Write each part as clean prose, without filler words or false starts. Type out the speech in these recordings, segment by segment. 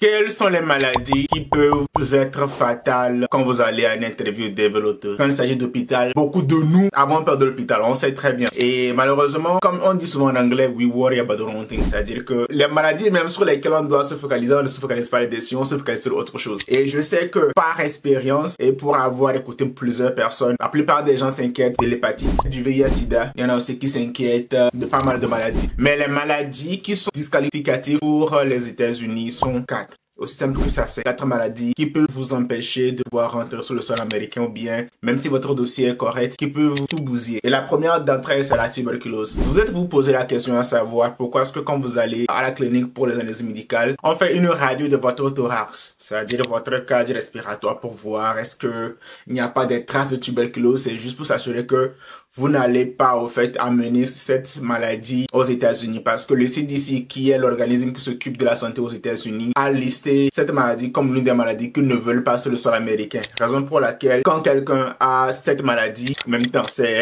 Quelles sont les maladies qui peuvent vous être fatales quand vous allez à une interview de développeur? Quand il s'agit d'hôpital, beaucoup de nous avons peur de l'hôpital, on sait très bien. Et malheureusement, comme on dit souvent en anglais, we worry about the wrong thing. C'est-à-dire que les maladies même sur lesquelles on doit se focaliser, on ne se focalise pas là-dessus, on se focalise sur autre chose. Et je sais que par expérience et pour avoir écouté plusieurs personnes, la plupart des gens s'inquiètent de l'hépatite, du VIH-Sida. Il y en a aussi qui s'inquiètent de pas mal de maladies. Mais les maladies qui sont disqualificatives pour les États-Unis sont 4. Aussi simple que ça, c'est 4 maladies qui peuvent vous empêcher de pouvoir rentrer sur le sol américain ou bien, même si votre dossier est correct, qui peuvent vous tout bousiller. Et la première d'entre elles, c'est la tuberculose. Vous êtes vous posez la question à savoir pourquoi est-ce que quand vous allez à la clinique pour les analyses médicales, on fait une radio de votre thorax, c'est-à-dire votre cage respiratoire pour voir est-ce que il n'y a pas des traces de tuberculose. C'est juste pour s'assurer que vous n'allez pas, au fait, amener cette maladie aux États-Unis parce que le CDC, qui est l'organisme qui s'occupe de la santé aux États-Unis, a listé cette maladie comme l'une des maladies qu'ils ne veulent pas sur le sol américain. Raison pour laquelle, quand quelqu'un a cette maladie, en même temps, c'est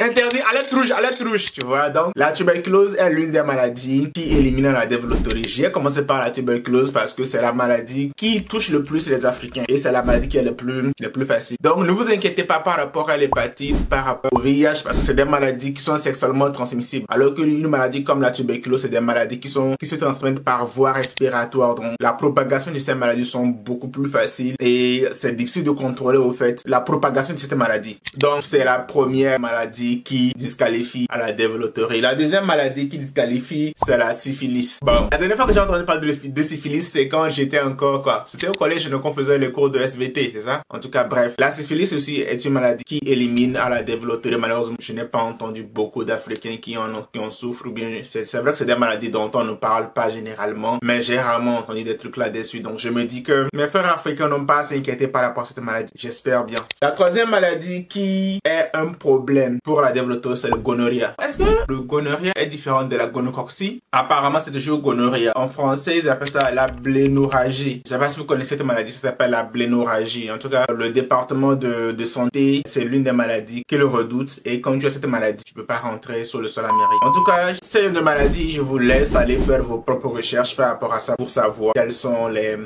interdit, alerte rouge, tu vois. Donc, la tuberculose est l'une des maladies qui élimine la développerie. J'ai commencé par la tuberculose parce que c'est la maladie qui touche le plus les Africains et c'est la maladie qui est le plus facile. Donc, ne vous inquiétez pas par rapport à l'hépatite, par rapport au VIH, parce que c'est des maladies qui sont sexuellement transmissibles. Alors qu'une maladie comme la tuberculose, c'est des maladies qui se transmettent par voie respiratoire. Donc, la propagation de ces maladies sont beaucoup plus faciles et c'est difficile de contrôler, au fait, la propagation de cette maladie. Donc, c'est la première maladie qui disqualifie à la développerie. La deuxième maladie qui disqualifie, c'est la syphilis. Bon, la dernière fois que j'ai entendu parler de syphilis, c'est quand j'étais encore, c'était au collège, donc on faisait les cours de SVT, c'est ça? En tout cas, bref. La syphilis aussi est une maladie qui élimine à la développerie. Malheureusement, je n'ai pas entendu beaucoup d'Africains qui en souffrent, ou bien c'est vrai que c'est des maladies dont on ne parle pas généralement, mais j'ai rarement entendu des trucs là-dessus. Donc je me dis que mes frères africains n'ont pas à s'inquiéter par rapport à cette maladie. J'espère bien. La troisième maladie qui est un problème pour la développerie, c'est le gonorrhée. Est-ce que le gonorrhée est différent de la gonococcie? Apparemment, c'est toujours gonorrhée. En français, ils appellent ça la blénorragie. Je sais pas si vous connaissez cette maladie, ça s'appelle la blénorragie. En tout cas, le département de santé, c'est l'une des maladies qui le redoute, et quand tu as cette maladie, tu peux pas rentrer sur le sol américain. En tout cas, c'est une maladie, je vous laisse aller faire vos propres recherches par rapport à ça pour savoir quels sont les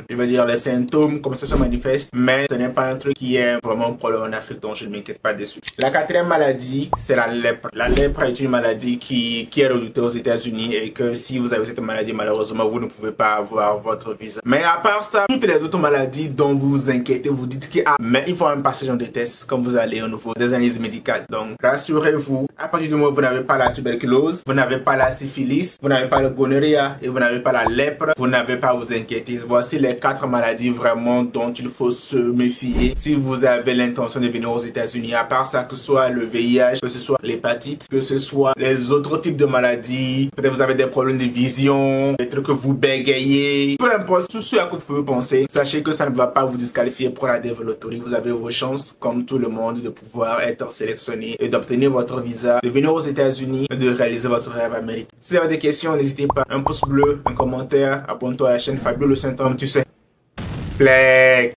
symptômes, comment ça se manifeste, mais ce n'est pas un truc qui est vraiment un problème en Afrique, donc je ne m'inquiète pas dessus. La quatrième maladie, c'est la lèpre. La lèpre est une maladie qui est redoutée aux États-Unis et que si vous avez cette maladie, malheureusement, vous ne pouvez pas avoir votre visa. Mais à part ça, toutes les autres maladies dont vous vous inquiétez, vous dites que mais il faut un passage en test quand vous allez au niveau des analyses médicales. Donc, rassurez-vous, à partir du moment où vous n'avez pas la tuberculose, vous n'avez pas la syphilis, vous n'avez pas le gonorrhée et vous n'avez pas la lèpre, vous n'avez pas à vous inquiéter. Voici les 4 maladies vraiment dont il faut se méfier si vous avez l'intention de venir aux États-Unis. À part ça, que ce soit le VIH, que ce soit l'hépatite, que ce soit les autres types de maladies, peut-être vous avez des problèmes de vision, des trucs que vous bégayez, peu importe, tout ce à quoi vous pouvez penser, sachez que ça ne va pas vous disqualifier pour la développerie. Vous avez vos chances, comme tout le monde, de pouvoir être sélectionné et d'obtenir votre visa, de venir aux États-Unis et de réaliser votre rêve américain. Si vous avez des questions, n'hésitez pas. Un pouce bleu, un commentaire, abonne-toi à la chaîne Fabio le Saint-Homme, tu sais. Flex.